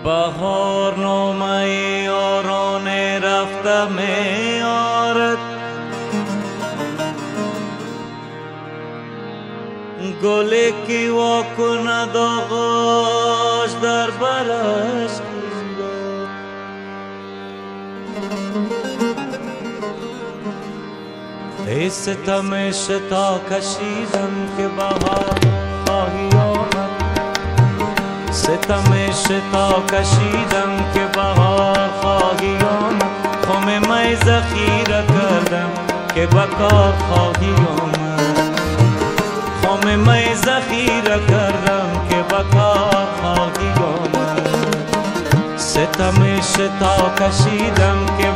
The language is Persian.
بهار نامه یاران رفته می آرد، گلی که وا کند آغاش در برش ای ستم شتا کشیدم که بهار خواهی آمد، ستم شتا کشیدم که بهار خواهی آمد، خم می ذخیره کردم که بکار خواهی آمد، خم می ذخیره کردم که بکار خواهی آمد، ستم شتا کشیدم که